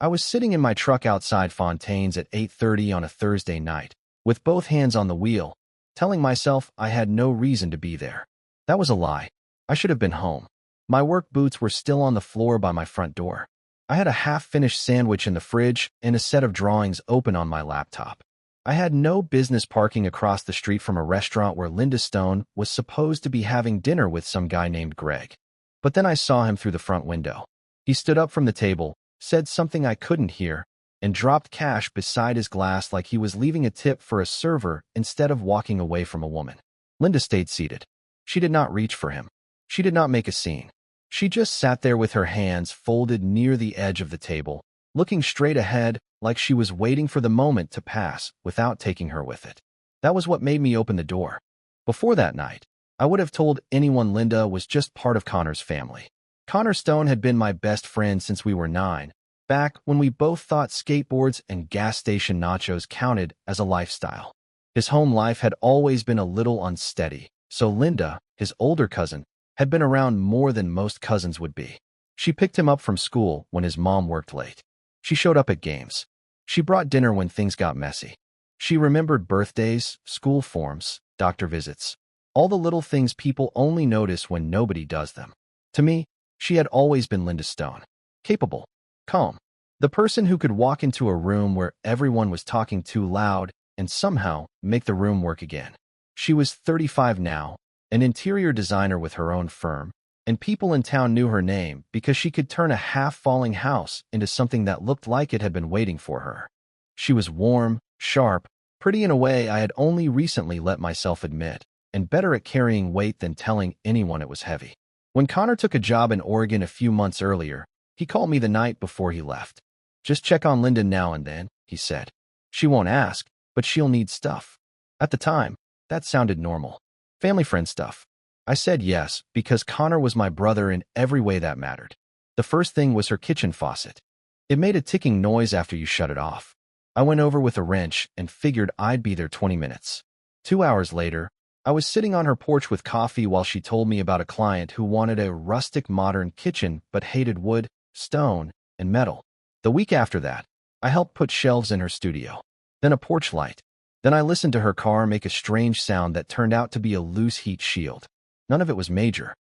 I was sitting in my truck outside Fontaine's at 8:30 on a Thursday night, with both hands on the wheel, telling myself I had no reason to be there. That was a lie. I should have been home. My work boots were still on the floor by my front door. I had a half-finished sandwich in the fridge and a set of drawings open on my laptop. I had no business parking across the street from a restaurant where Linda Stone was supposed to be having dinner with some guy named Greg. But then I saw him through the front window. He stood up from the table, said something I couldn't hear, and dropped cash beside his glass like he was leaving a tip for a server instead of walking away from a woman. Linda stayed seated. She did not reach for him. She did not make a scene. She just sat there with her hands folded near the edge of the table, looking straight ahead like she was waiting for the moment to pass without taking her with it. That was what made me open the door. Before that night, I would have told anyone Linda was just part of Connor's family. Connor Stone had been my best friend since we were 9, back when we both thought skateboards and gas station nachos counted as a lifestyle. His home life had always been a little unsteady, so Linda, his older cousin, had been around more than most cousins would be. She picked him up from school when his mom worked late. She showed up at games. She brought dinner when things got messy. She remembered birthdays, school forms, doctor visits, all the little things people only notice when nobody does them. To me, she had always been Linda Stone. Capable, calm, the person who could walk into a room where everyone was talking too loud and somehow make the room work again. She was 35 now, an interior designer with her own firm, and people in town knew her name because she could turn a half-falling house into something that looked like it had been waiting for her. She was warm, sharp, pretty in a way I had only recently let myself admit, and better at carrying weight than telling anyone it was heavy. When Connor took a job in Oregon a few months earlier, he called me the night before he left. "Just check on Linda now and then," he said. "She won't ask, but she'll need stuff." At the time, that sounded normal. Family friend stuff. I said yes, because Connor was my brother in every way that mattered. The first thing was her kitchen faucet. It made a ticking noise after you shut it off. I went over with a wrench and figured I'd be there 20 minutes. 2 hours later, I was sitting on her porch with coffee while she told me about a client who wanted a rustic modern kitchen but hated wood, stone, and metal. The week after that, I helped put shelves in her studio. Then a porch light. Then I listened to her car make a strange sound that turned out to be a loose heat shield. None of it was major.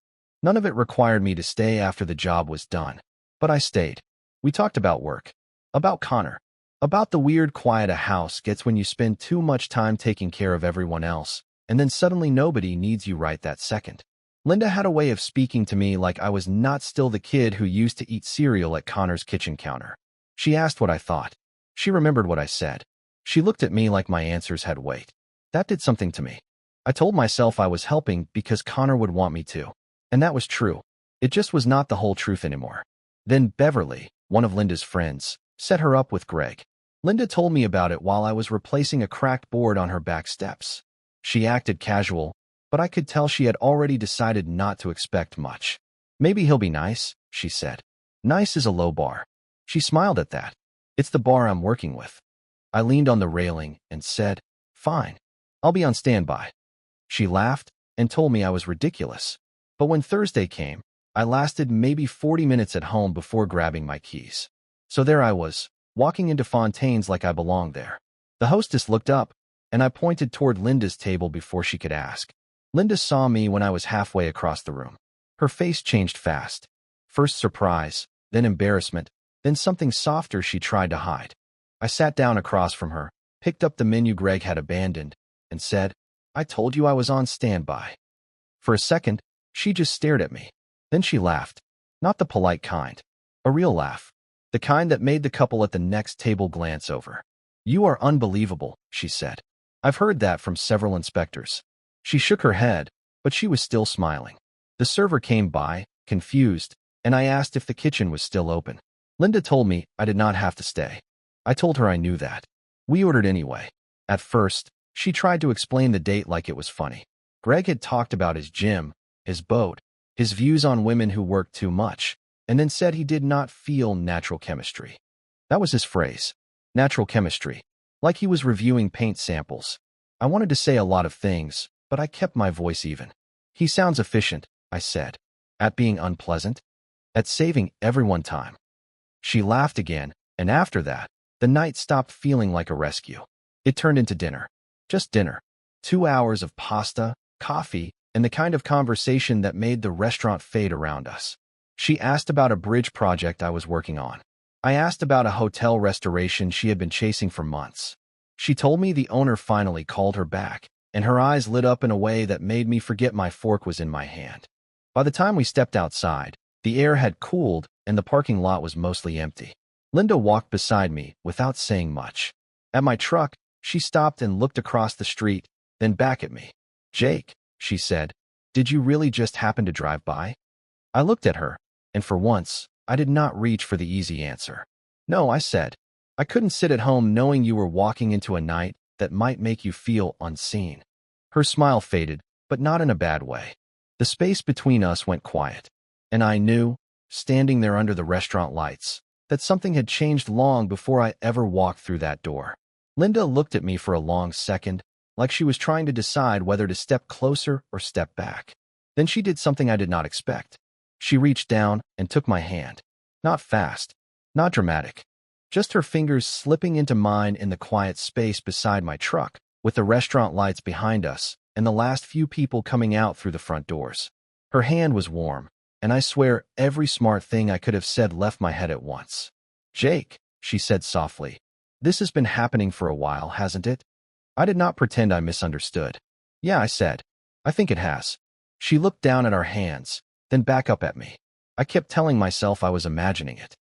None of it required me to stay after the job was done. But I stayed. We talked about work. About Connor. About the weird quiet a house gets when you spend too much time taking care of everyone else, and then suddenly nobody needs you right that second. Linda had a way of speaking to me like I was not still the kid who used to eat cereal at Connor's kitchen counter. She asked what I thought. She remembered what I said. She looked at me like my answers had weight. That did something to me. I told myself I was helping because Connor would want me to. And that was true. It just was not the whole truth anymore. Then Beverly, one of Linda's friends, set her up with Greg. Linda told me about it while I was replacing a cracked board on her back steps. She acted casual, but I could tell she had already decided not to expect much. "Maybe he'll be nice," she said. "Nice is a low bar." She smiled at that. "It's the bar I'm working with." I leaned on the railing and said, "Fine. I'll be on standby." She laughed and told me I was ridiculous. But when Thursday came, I lasted maybe 40 minutes at home before grabbing my keys. So there I was, walking into Fontaine's like I belonged there. The hostess looked up, and I pointed toward Linda's table before she could ask. Linda saw me when I was halfway across the room. Her face changed fast. First surprise, then embarrassment, then something softer she tried to hide. I sat down across from her, picked up the menu Greg had abandoned, and said, "I told you I was on standby." For a second, she just stared at me. Then she laughed. Not the polite kind. A real laugh. The kind that made the couple at the next table glance over. "You are unbelievable," she said. "I've heard that from several inspectors." She shook her head, but she was still smiling. The server came by, confused, and I asked if the kitchen was still open. Linda told me I did not have to stay. I told her I knew that. We ordered anyway. At first, she tried to explain the date like it was funny. Greg had talked about his gym, his boat, his views on women who worked too much, and then said he did not feel natural chemistry. That was his phrase. Natural chemistry. Like he was reviewing paint samples. I wanted to say a lot of things, but I kept my voice even. "He sounds efficient," I said. "At being unpleasant? At saving everyone time." She laughed again, And after that, the night stopped feeling like a rescue. It turned into dinner. Just dinner. 2 hours of pasta, coffee, and the kind of conversation that made the restaurant fade around us. She asked about a bridge project I was working on. I asked about a hotel restoration she had been chasing for months. She told me the owner finally called her back, and her eyes lit up in a way that made me forget my fork was in my hand. By the time we stepped outside, the air had cooled and the parking lot was mostly empty. Linda walked beside me without saying much. At my truck, she stopped and looked across the street, then back at me. "Jake," she said, "did you really just happen to drive by?" I looked at her, and for once, I did not reach for the easy answer. "No," I said. "I couldn't sit at home knowing you were walking into a night that might make you feel unseen." Her smile faded, but not in a bad way. The space between us went quiet, and I knew, standing there under the restaurant lights, that something had changed long before I ever walked through that door. Linda looked at me for a long second, like she was trying to decide whether to step closer or step back. Then she did something I did not expect. She reached down and took my hand. Not fast, not dramatic, just her fingers slipping into mine in the quiet space beside my truck, with the restaurant lights behind us and the last few people coming out through the front doors. Her hand was warm, and I swear every smart thing I could have said left my head at once. "Jake," she said softly, "this has been happening for a while, hasn't it?" I did not pretend I misunderstood. "Yeah," I said. "I think it has." She looked down at our hands, then back up at me. I kept telling myself I was imagining it.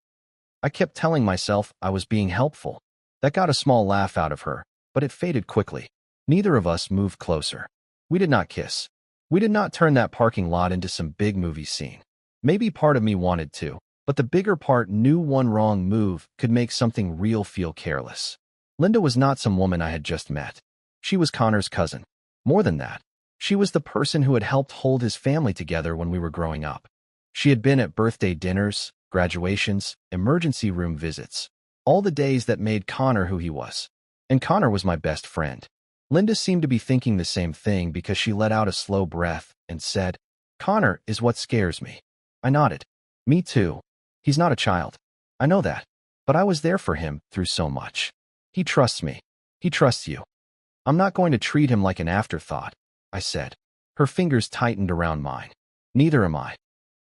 I kept telling myself I was being helpful. That got a small laugh out of her, but it faded quickly. Neither of us moved closer. We did not kiss. We did not turn that parking lot into some big movie scene. Maybe part of me wanted to, but the bigger part knew one wrong move could make something real feel careless. Linda was not some woman I had just met. She was Connor's cousin. More than that, she was the person who had helped hold his family together when we were growing up. She had been at birthday dinners, graduations, emergency room visits, all the days that made Connor who he was. And Connor was my best friend. Linda seemed to be thinking the same thing because she let out a slow breath and said, "Connor is what scares me." I nodded. "Me too. He's not a child. I know that. But I was there for him through so much. He trusts me. He trusts you. I'm not going to treat him like an afterthought," I said. Her fingers tightened around mine. "Neither am I."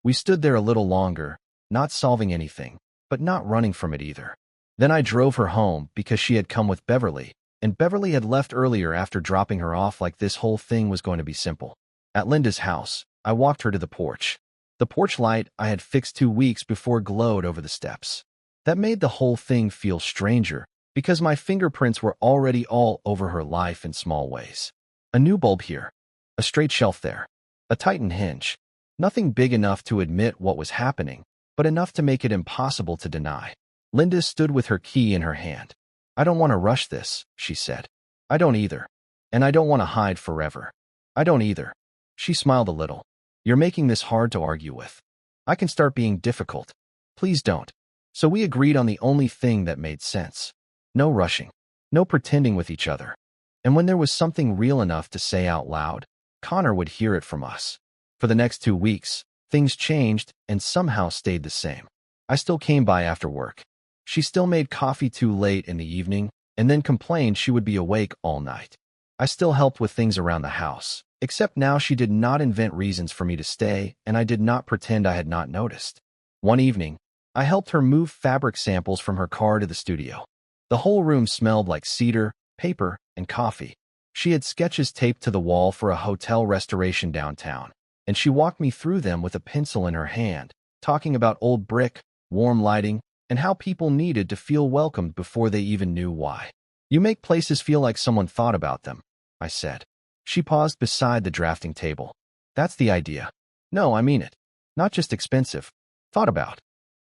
We stood there a little longer, not solving anything, but not running from it either. Then I drove her home because she had come with Beverly, and Beverly had left earlier after dropping her off like this whole thing was going to be simple. At Linda's house, I walked her to the porch. The porch light I had fixed 2 weeks before glowed over the steps. That made the whole thing feel stranger, because my fingerprints were already all over her life in small ways. A new bulb here, a straight shelf there, a tightened hinge. Nothing big enough to admit what was happening, but enough to make it impossible to deny. Linda stood with her key in her hand. "I don't want to rush this," she said. "I don't either. And I don't want to hide forever." "I don't either." She smiled a little. "You're making this hard to argue with. I can start being difficult. Please don't." So we agreed on the only thing that made sense. No rushing. No pretending with each other. And when there was something real enough to say out loud, Connor would hear it from us. For the next 2 weeks, things changed and somehow stayed the same. I still came by after work. She still made coffee too late in the evening and then complained she would be awake all night. I still helped with things around the house, except now she did not invent reasons for me to stay and I did not pretend I had not noticed. One evening, I helped her move fabric samples from her car to the studio. The whole room smelled like cedar, paper, and coffee. She had sketches taped to the wall for a hotel restoration downtown, and she walked me through them with a pencil in her hand, talking about old brick, warm lighting, and how people needed to feel welcomed before they even knew why. "You make places feel like someone thought about them," I said. She paused beside the drafting table. "That's the idea." "No, I mean it. Not just expensive. Thought about."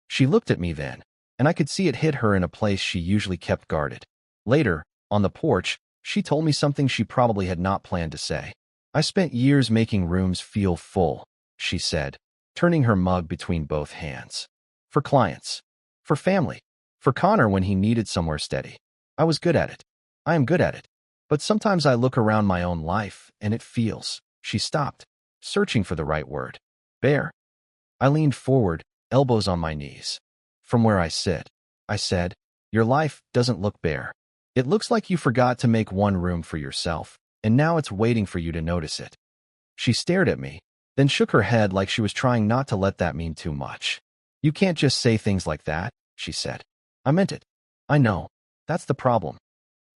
She looked at me then, and I could see it hit her in a place she usually kept guarded. Later, on the porch, she told me something she probably had not planned to say. "I spent years making rooms feel full," she said, turning her mug between both hands. "For clients. For family. For Connor when he needed somewhere steady. I was good at it. I am good at it. But sometimes I look around my own life and it feels." She stopped, searching for the right word. "Bare." I leaned forward, elbows on my knees. "From where I sit." I said. Your life doesn't look bare. It looks like you forgot to make one room for yourself, and now it's waiting for you to notice it. She stared at me, then shook her head like she was trying not to let that mean too much. You can't just say things like that, she said. I meant it. I know. That's the problem.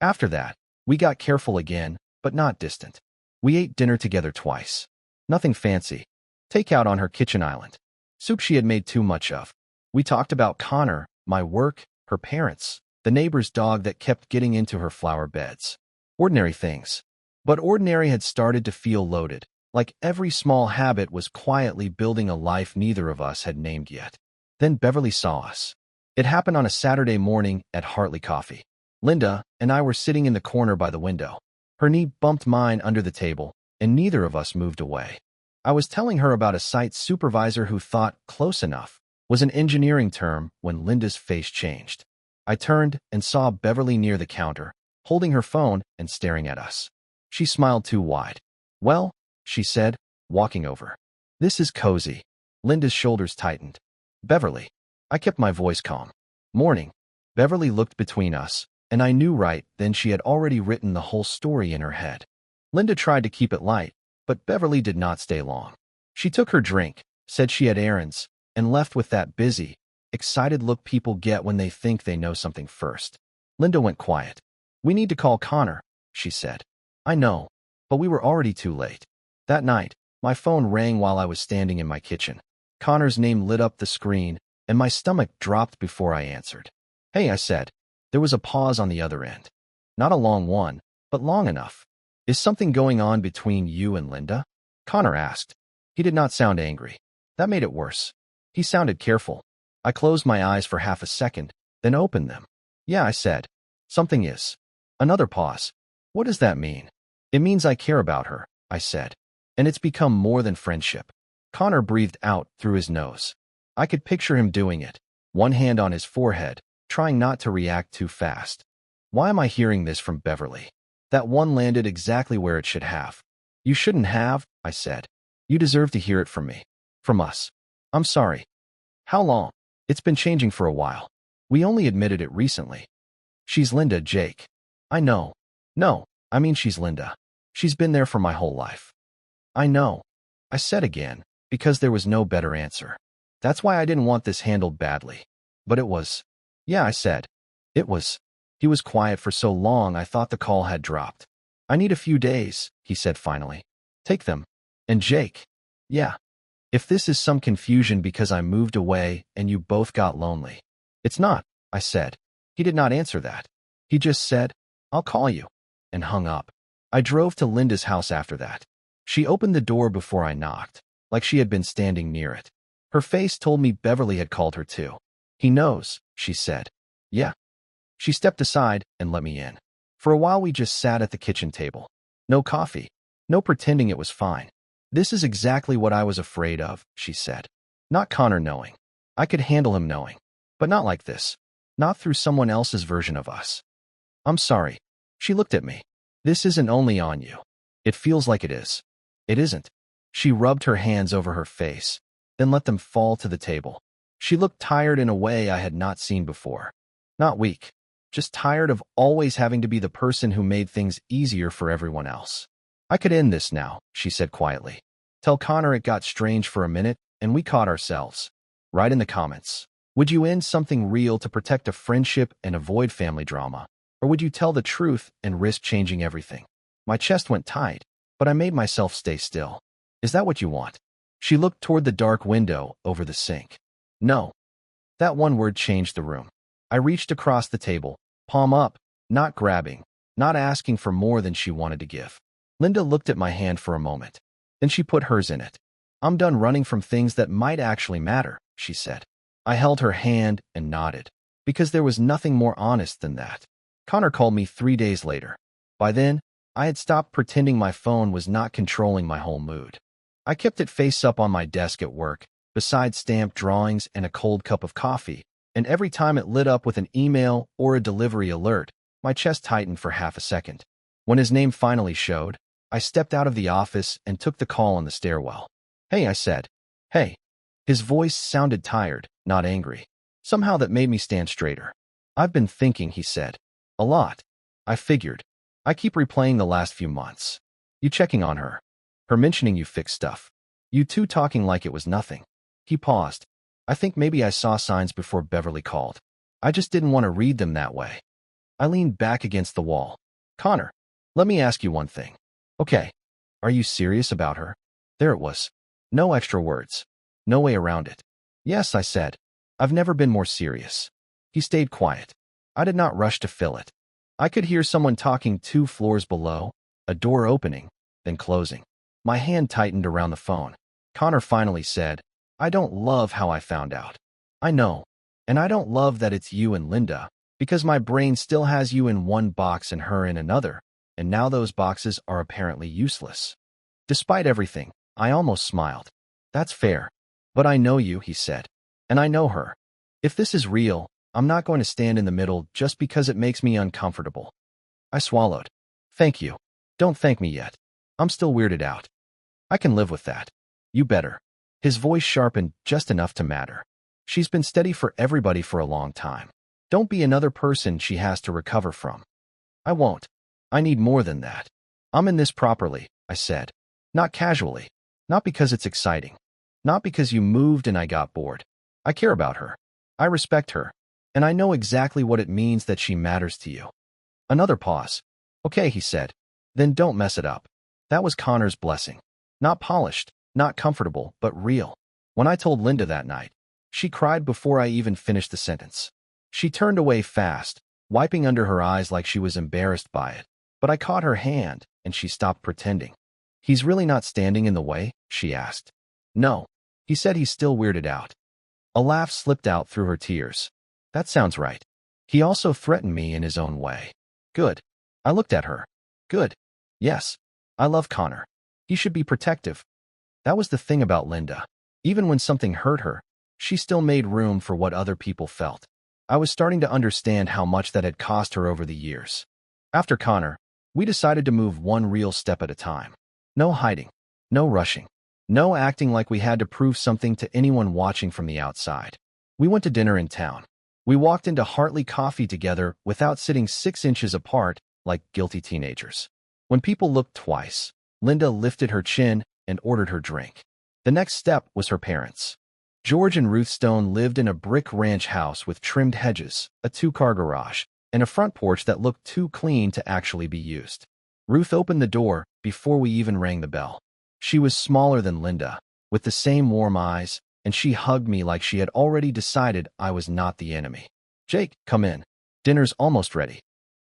After that, we got careful again, but not distant. We ate dinner together twice. Nothing fancy. Takeout on her kitchen island. Soup she had made too much of. We talked about Connor, my work, her parents, the neighbor's dog that kept getting into her flower beds. Ordinary things. But ordinary had started to feel loaded, like every small habit was quietly building a life neither of us had named yet. Then Beverly saw us. It happened on a Saturday morning at Hartley Coffee. Linda and I were sitting in the corner by the window. Her knee bumped mine under the table, and neither of us moved away. I was telling her about a site supervisor who thought close enough was an engineering term when Linda's face changed. I turned and saw Beverly near the counter, holding her phone and staring at us. She smiled too wide. Well, she said, walking over. This is cozy. Linda's shoulders tightened. Beverly. I kept my voice calm. Morning. Beverly looked between us, and I knew right then she had already written the whole story in her head. Linda tried to keep it light, but Beverly did not stay long. She took her drink, said she had errands, and left with that busy, excited look people get when they think they know something first. Linda went quiet. We need to call Connor, she said. I know, but we were already too late. That night, my phone rang while I was standing in my kitchen. Connor's name lit up the screen, and my stomach dropped before I answered. Hey, I said. There was a pause on the other end. Not a long one, but long enough. Is something going on between you and Linda? Connor asked. He did not sound angry. That made it worse. He sounded careful. I closed my eyes for half a second, then opened them. Yeah, I said. Something is. Another pause. What does that mean? It means I care about her, I said. And it's become more than friendship. Connor breathed out through his nose. I could picture him doing it, one hand on his forehead, trying not to react too fast. Why am I hearing this from Beverly? That one landed exactly where it should have. You shouldn't have, I said. You deserve to hear it from me. From us. I'm sorry. How long? It's been changing for a while. We only admitted it recently. She's Linda, Jake. I know. No, I mean she's Linda. She's been there for my whole life. I know. I said again, because there was no better answer. That's why I didn't want this handled badly. But it was. Yeah, I said. It was. He was quiet for so long I thought the call had dropped. I need a few days, he said finally. Take them. And Jake. Yeah. If this is some confusion because I moved away and you both got lonely. It's not, I said. He did not answer that. He just said, I'll call you. And hung up. I drove to Linda's house after that. She opened the door before I knocked, like she had been standing near it. Her face told me Beverly had called her too. He knows, she said. Yeah. She stepped aside and let me in. For a while we just sat at the kitchen table. No coffee. No pretending it was fine. This is exactly what I was afraid of, she said. Not Connor knowing. I could handle him knowing. But not like this. Not through someone else's version of us. I'm sorry. She looked at me. This isn't only on you. It feels like it is. It isn't. She rubbed her hands over her face, then let them fall to the table. She looked tired in a way I had not seen before. Not weak. Just tired of always having to be the person who made things easier for everyone else. I could end this now, she said quietly. Tell Connor it got strange for a minute, and we caught ourselves. Write in the comments. Would you end something real to protect a friendship and avoid family drama? Or would you tell the truth and risk changing everything? My chest went tight, but I made myself stay still. Is that what you want? She looked toward the dark window over the sink. No. That one word changed the room. I reached across the table, palm up, not grabbing, not asking for more than she wanted to give. Linda looked at my hand for a moment. Then she put hers in it. I'm done running from things that might actually matter, she said. I held her hand and nodded, because there was nothing more honest than that. Connor called me 3 days later. By then, I had stopped pretending my phone was not controlling my whole mood. I kept it face up on my desk at work, beside stamped drawings and a cold cup of coffee, and every time it lit up with an email or a delivery alert, my chest tightened for half a second. When his name finally showed, I stepped out of the office and took the call on the stairwell. Hey, I said. Hey. His voice sounded tired, not angry. Somehow that made me stand straighter. I've been thinking, he said. A lot. I figured. I keep replaying the last few months. You checking on her. Her mentioning you fixed stuff. You two talking like it was nothing. He paused. I think maybe I saw signs before Beverly called. I just didn't want to read them that way. I leaned back against the wall. Connor, let me ask you one thing. Okay. Are you serious about her? There it was. No extra words. No way around it. Yes, I said. I've never been more serious. He stayed quiet. I did not rush to fill it. I could hear someone talking 2 floors below, a door opening, then closing. My hand tightened around the phone. Connor finally said, I don't love how I found out. I know. And I don't love that it's you and Linda, because my brain still has you in one box and her in another, and now those boxes are apparently useless. Despite everything, I almost smiled. That's fair. But I know you, he said. And I know her. If this is real, I'm not going to stand in the middle just because it makes me uncomfortable. I swallowed. Thank you. Don't thank me yet. I'm still weirded out. I can live with that. You better. His voice sharpened just enough to matter. She's been steady for everybody for a long time. Don't be another person she has to recover from. I won't. I need more than that. I'm in this properly, I said. Not casually. Not because it's exciting. Not because you moved and I got bored. I care about her. I respect her. And I know exactly what it means that she matters to you. Another pause. Okay, he said. Then don't mess it up. That was Connor's blessing. Not polished, not comfortable, but real. When I told Linda that night, she cried before I even finished the sentence. She turned away fast, wiping under her eyes like she was embarrassed by it. But I caught her hand, and she stopped pretending. He's really not standing in the way? She asked. No. He said he's still weirded out. A laugh slipped out through her tears. That sounds right. He also threatened me in his own way. Good. I looked at her. Good. Yes. I love Connor. He should be protective. That was the thing about Linda. Even when something hurt her, she still made room for what other people felt. I was starting to understand how much that had cost her over the years. After Connor, we decided to move one real step at a time. No hiding. No rushing. No acting like we had to prove something to anyone watching from the outside. We went to dinner in town. We walked into Hartley Coffee together without sitting 6 inches apart like guilty teenagers. When people looked twice, Linda lifted her chin and ordered her drink. The next step was her parents. George and Ruth Stone lived in a brick ranch house with trimmed hedges, a 2-car garage, and a front porch that looked too clean to actually be used. Ruth opened the door before we even rang the bell. She was smaller than Linda, with the same warm eyes, and she hugged me like she had already decided I was not the enemy. Jake, come in. Dinner's almost ready.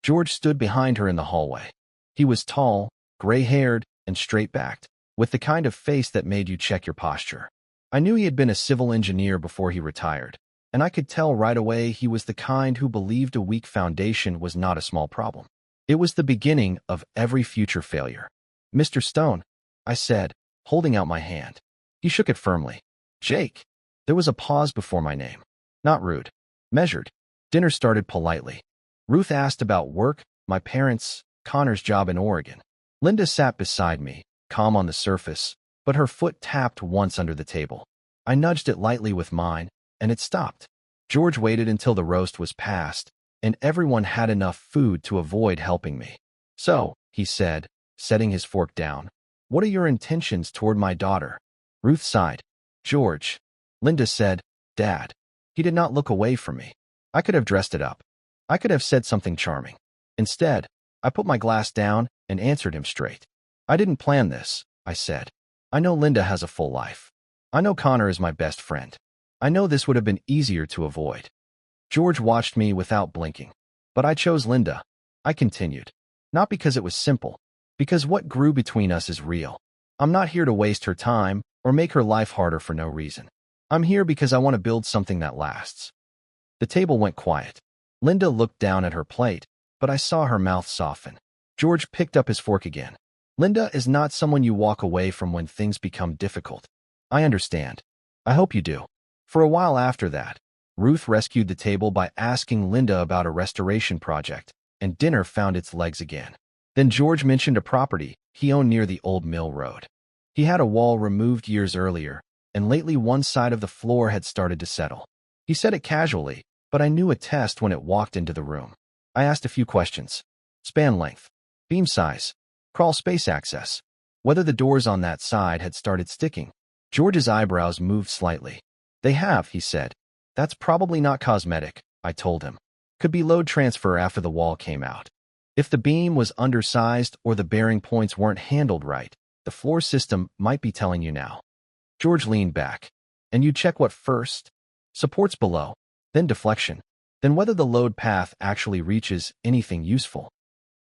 George stood behind her in the hallway. He was tall, gray-haired, and straight-backed, with the kind of face that made you check your posture. I knew he had been a civil engineer before he retired, and I could tell right away he was the kind who believed a weak foundation was not a small problem. It was the beginning of every future failure. Mr. Stone, I said, holding out my hand. He shook it firmly. Jake. There was a pause before my name. Not rude. Measured. Dinner started politely. Ruth asked about work, my parents, Connor's job in Oregon. Linda sat beside me, calm on the surface, but her foot tapped once under the table. I nudged it lightly with mine, and it stopped. George waited until the roast was passed, and everyone had enough food to avoid helping me. So, he said, setting his fork down, what are your intentions toward my daughter? Ruth sighed. George. Linda said, Dad. He did not look away from me. I could have dressed it up. I could have said something charming. Instead, I put my glass down and answered him straight. I didn't plan this, I said. I know Linda has a full life. I know Connor is my best friend. I know this would have been easier to avoid. George watched me without blinking. But I chose Linda. I continued. Not because it was simple. Because what grew between us is real. I'm not here to waste her time or make her life harder for no reason. I'm here because I want to build something that lasts. The table went quiet. Linda looked down at her plate, but I saw her mouth soften. George picked up his fork again. Linda is not someone you walk away from when things become difficult. I understand. I hope you do. For a while after that, Ruth rescued the table by asking Linda about a restoration project, and dinner found its legs again. Then George mentioned a property he owned near the old mill road. He had a wall removed years earlier, and lately one side of the floor had started to settle. He said it casually, but I knew a test when it walked into the room. I asked a few questions. Span length, beam size, crawl space access, whether the doors on that side had started sticking. George's eyebrows moved slightly. They have, he said. That's probably not cosmetic, I told him. Could be load transfer after the wall came out. If the beam was undersized or the bearing points weren't handled right, the floor system might be telling you now. George leaned back. And you check what first? Supports below, then deflection, then whether the load path actually reaches anything useful.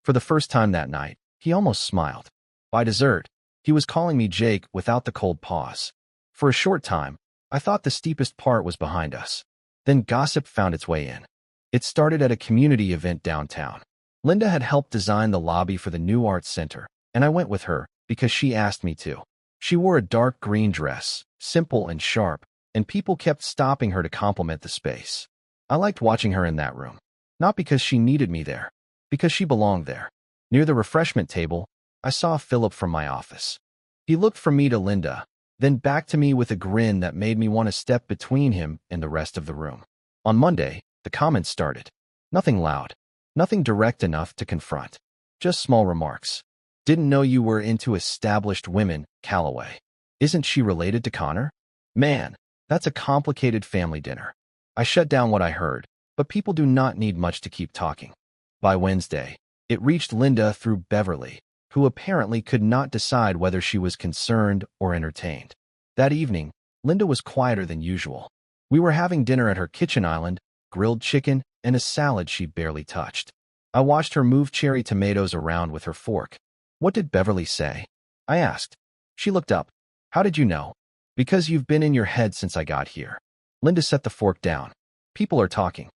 For the first time that night, he almost smiled. By dessert, he was calling me Jake without the cold pause. For a short time, I thought the steepest part was behind us. Then gossip found its way in. It started at a community event downtown. Linda had helped design the lobby for the new arts center, and I went with her because she asked me to. She wore a dark green dress, simple and sharp, and people kept stopping her to compliment the space. I liked watching her in that room. Not because she needed me there, because she belonged there. Near the refreshment table, I saw Philip from my office. He looked from me to Linda, then back to me with a grin that made me want to step between him and the rest of the room. On Monday, the comments started. Nothing loud, nothing direct enough to confront. Just small remarks. Didn't know you were into established women, Calloway. Isn't she related to Connor? Man, that's a complicated family dinner. I shut down what I heard, but people do not need much to keep talking. By Wednesday, it reached Linda through Beverly, who apparently could not decide whether she was concerned or entertained. That evening, Linda was quieter than usual. We were having dinner at her kitchen island, grilled chicken, and a salad she barely touched. I watched her move cherry tomatoes around with her fork. What did Beverly say? I asked. She looked up. How did you know? Because you've been in your head since I got here. Linda set the fork down. People are talking.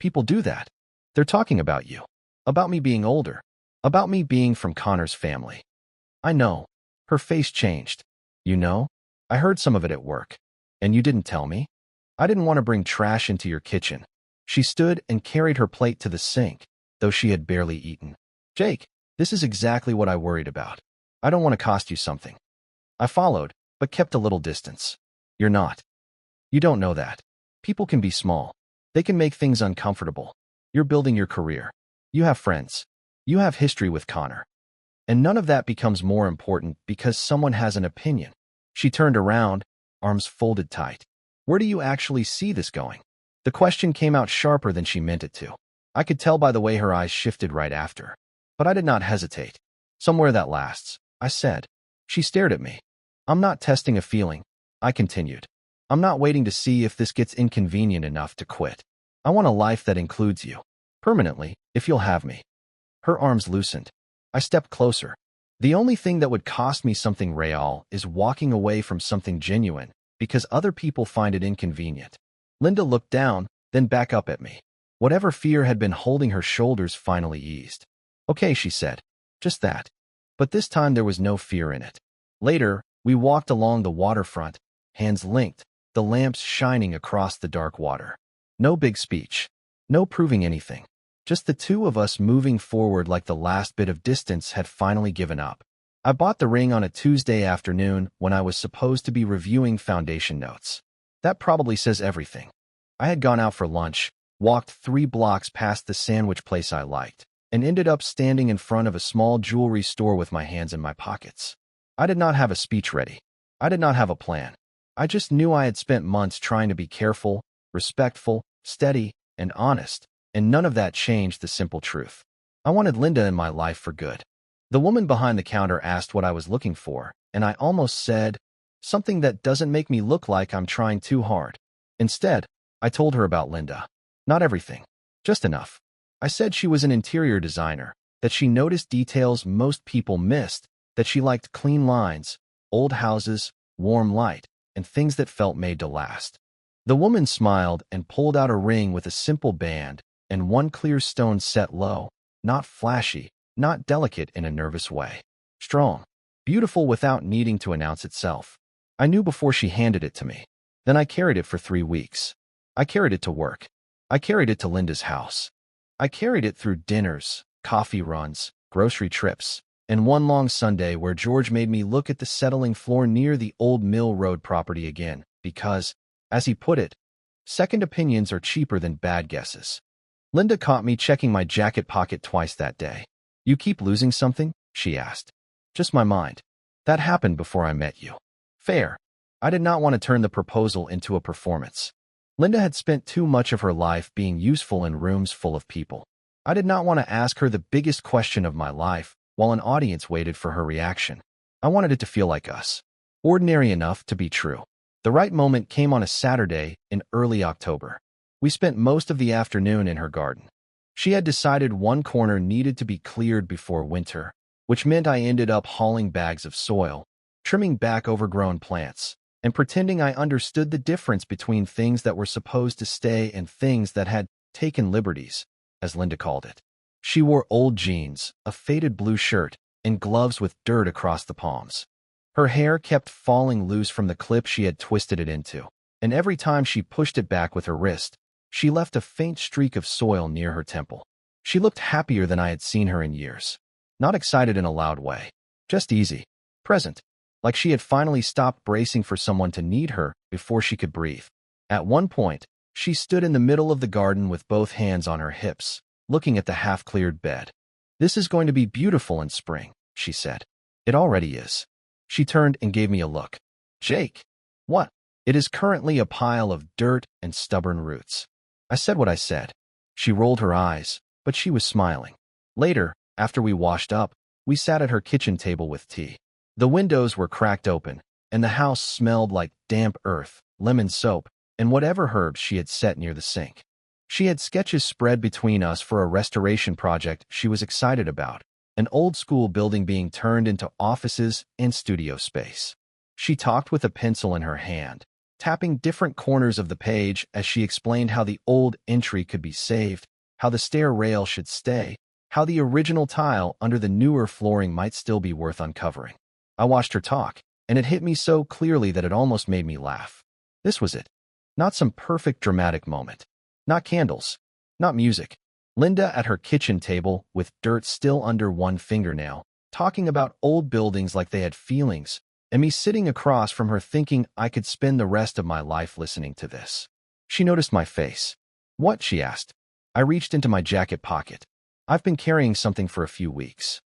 People do that. They're talking about you. About me being older. About me being from Connor's family. I know. Her face changed. You know? I heard some of it at work. And you didn't tell me? I didn't want to bring trash into your kitchen. She stood and carried her plate to the sink, though she had barely eaten. Jake, this is exactly what I worried about. I don't want to cost you something. I followed, but kept a little distance. You're not. You don't know that. People can be small. They can make things uncomfortable. You're building your career. You have friends. You have history with Connor. And none of that becomes more important because someone has an opinion. She turned around, arms folded tight. Where do you actually see this going? The question came out sharper than she meant it to. I could tell by the way her eyes shifted right after. But I did not hesitate. Somewhere that lasts, I said. She stared at me. I'm not testing a feeling, I continued. I'm not waiting to see if this gets inconvenient enough to quit. I want a life that includes you. Permanently, if you'll have me. Her arms loosened. I stepped closer. The only thing that would cost me something real is walking away from something genuine, because other people find it inconvenient. Linda looked down, then back up at me. Whatever fear had been holding her shoulders finally eased. Okay, she said. Just that. But this time there was no fear in it. Later, we walked along the waterfront, hands linked, the lamps shining across the dark water. No big speech. No proving anything. Just the two of us moving forward like the last bit of distance had finally given up. I bought the ring on a Tuesday afternoon when I was supposed to be reviewing foundation notes. That probably says everything. I had gone out for lunch, walked 3 blocks past the sandwich place I liked, and ended up standing in front of a small jewelry store with my hands in my pockets. I did not have a speech ready. I did not have a plan. I just knew I had spent months trying to be careful, respectful, steady, and honest, and none of that changed the simple truth. I wanted Linda in my life for good. The woman behind the counter asked what I was looking for, and I almost said, something that doesn't make me look like I'm trying too hard. Instead, I told her about Linda. Not everything. Just enough. I said she was an interior designer, that she noticed details most people missed, that she liked clean lines, old houses, warm light, and things that felt made to last. The woman smiled and pulled out a ring with a simple band and one clear stone set low, not flashy, not delicate in a nervous way. Strong. Beautiful without needing to announce itself. I knew before she handed it to me. Then I carried it for 3 weeks. I carried it to work. I carried it to Linda's house. I carried it through dinners, coffee runs, grocery trips, and one long Sunday where George made me look at the settling floor near the old Mill Road property again, because, as he put it, Second opinions are cheaper than bad guesses. Linda caught me checking my jacket pocket twice that day. You keep losing something? She asked. Just my mind. That happened before I met you. Fair. I did not want to turn the proposal into a performance. Linda had spent too much of her life being useful in rooms full of people. I did not want to ask her the biggest question of my life while an audience waited for her reaction. I wanted it to feel like us. Ordinary enough to be true. The right moment came on a Saturday in early October. We spent most of the afternoon in her garden. She had decided one corner needed to be cleared before winter, which meant I ended up hauling bags of soil, trimming back overgrown plants, and pretending I understood the difference between things that were supposed to stay and things that had taken liberties, as Linda called it. She wore old jeans, a faded blue shirt, and gloves with dirt across the palms. Her hair kept falling loose from the clip she had twisted it into, and every time she pushed it back with her wrist, she left a faint streak of soil near her temple. She looked happier than I had seen her in years. Not excited in a loud way. Just easy. Present. Like she had finally stopped bracing for someone to need her before she could breathe. At one point, she stood in the middle of the garden with both hands on her hips, looking at the half-cleared bed. This is going to be beautiful in spring, she said. It already is. She turned and gave me a look. Jake. What? It is currently a pile of dirt and stubborn roots. I said what I said. She rolled her eyes, but she was smiling. Later, after we washed up, we sat at her kitchen table with tea. The windows were cracked open, and the house smelled like damp earth, lemon soap, and whatever herbs she had set near the sink. She had sketches spread between us for a restoration project she was excited about, an old-school building being turned into offices and studio space. She talked with a pencil in her hand, tapping different corners of the page as she explained how the old entry could be saved, how the stair rail should stay, how the original tile under the newer flooring might still be worth uncovering. I watched her talk, and it hit me so clearly that it almost made me laugh. This was it. Not some perfect dramatic moment. Not candles. Not music. Linda at her kitchen table with dirt still under one fingernail, talking about old buildings like they had feelings, and me sitting across from her thinking I could spend the rest of my life listening to this. She noticed my face. What? She asked. I reached into my jacket pocket. I've been carrying something for a few weeks.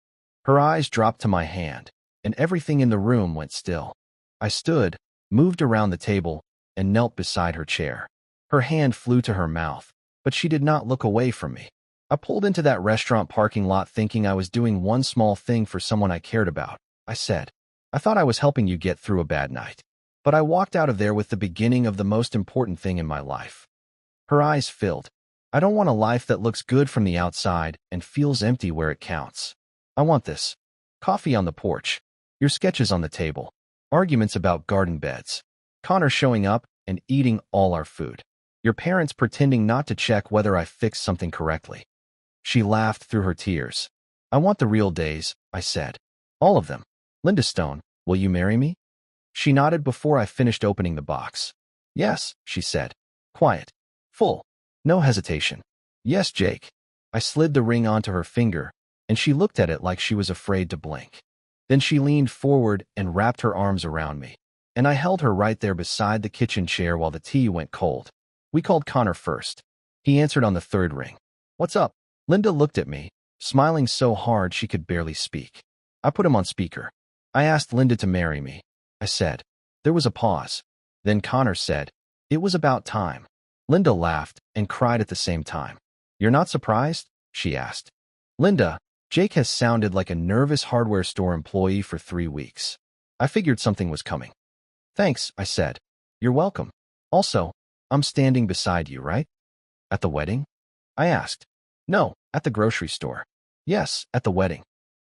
Her eyes dropped to my hand, and everything in the room went still. I stood, moved around the table, and knelt beside her chair. Her hand flew to her mouth, but she did not look away from me. I pulled into that restaurant parking lot thinking I was doing one small thing for someone I cared about. I said, I thought I was helping you get through a bad night. But I walked out of there with the beginning of the most important thing in my life. Her eyes filled. I don't want a life that looks good from the outside and feels empty where it counts. I want this. Coffee on the porch. Your sketches on the table. Arguments about garden beds. Connor showing up and eating all our food. Your parents pretending not to check whether I fixed something correctly. She laughed through her tears. I want the real days, I said. All of them. Linda Stone, will you marry me? She nodded before I finished opening the box. Yes, she said. Quiet. Full. No hesitation. Yes, Jake. I slid the ring onto her finger, and she looked at it like she was afraid to blink. Then she leaned forward and wrapped her arms around me, and I held her right there beside the kitchen chair while the tea went cold. We called Connor first. He answered on the third ring. What's up? Linda looked at me, smiling so hard she could barely speak. I put him on speaker. I asked Linda to marry me. I said. There was a pause. Then Connor said, it was about time. Linda laughed and cried at the same time. You're not surprised? She asked. Linda, Jake has sounded like a nervous hardware store employee for 3 weeks. I figured something was coming. Thanks, I said. You're welcome. Also, I'm standing beside you, right? At the wedding? I asked. No, at the grocery store. Yes, at the wedding.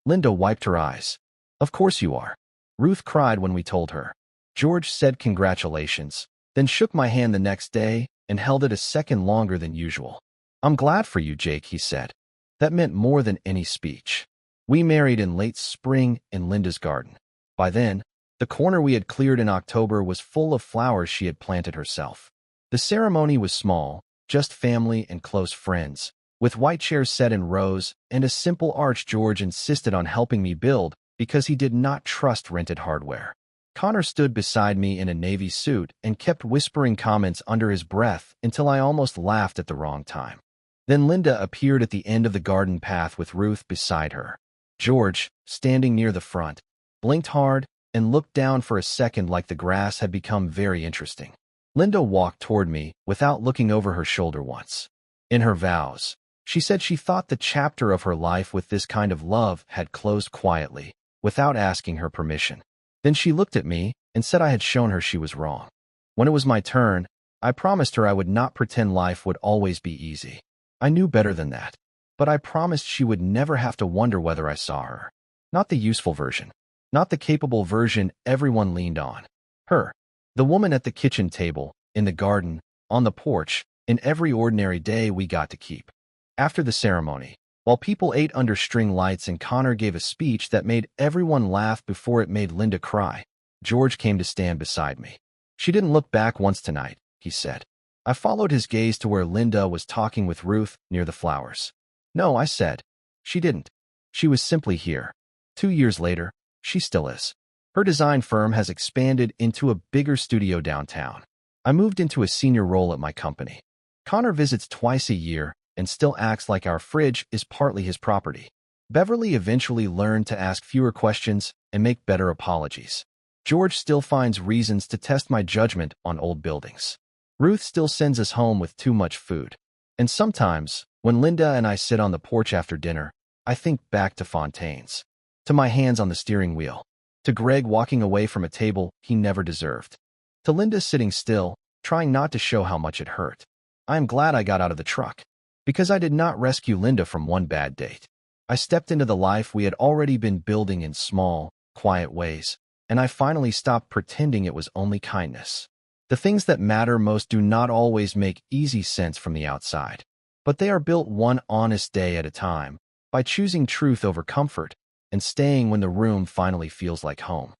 Linda wiped her eyes. Of course you are. Ruth cried when we told her. George said congratulations, then shook my hand the next day and held it a second longer than usual. I'm glad for you, Jake, he said. That meant more than any speech. We married in late spring in Linda's garden. By then, the corner we had cleared in October was full of flowers she had planted herself. The ceremony was small, just family and close friends, with white chairs set in rows and a simple arch George insisted on helping me build because he did not trust rented hardware. Connor stood beside me in a navy suit and kept whispering comments under his breath until I almost laughed at the wrong time. Then Linda appeared at the end of the garden path with Ruth beside her. George, standing near the front, blinked hard and looked down for a second like the grass had become very interesting. Linda walked toward me without looking over her shoulder once. In her vows, she said she thought the chapter of her life with this kind of love had closed quietly, without asking her permission. Then she looked at me and said I had shown her she was wrong. When it was my turn, I promised her I would not pretend life would always be easy. I knew better than that, but I promised she would never have to wonder whether I saw her. Not the useful version, not the capable version everyone leaned on. Her, the woman at the kitchen table, in the garden, on the porch, in every ordinary day we got to keep. After the ceremony, while people ate under string lights and Connor gave a speech that made everyone laugh before it made Linda cry, George came to stand beside me. She didn't look back once tonight, he said. I followed his gaze to where Linda was talking with Ruth near the flowers. No, I said. She didn't. She was simply here. 2 years later, she still is. Her design firm has expanded into a bigger studio downtown. I moved into a senior role at my company. Connor visits twice a year and still acts like our fridge is partly his property. Beverly eventually learned to ask fewer questions and make better apologies. George still finds reasons to test my judgment on old buildings. Ruth still sends us home with too much food. And sometimes, when Linda and I sit on the porch after dinner, I think back to Fontaine's, to my hands on the steering wheel, to Greg walking away from a table he never deserved, to Linda sitting still, trying not to show how much it hurt. I am glad I got out of the truck, because I did not rescue Linda from one bad date. I stepped into the life we had already been building in small, quiet ways, and I finally stopped pretending it was only kindness. The things that matter most do not always make easy sense from the outside, but they are built one honest day at a time, by choosing truth over comfort and staying when the room finally feels like home.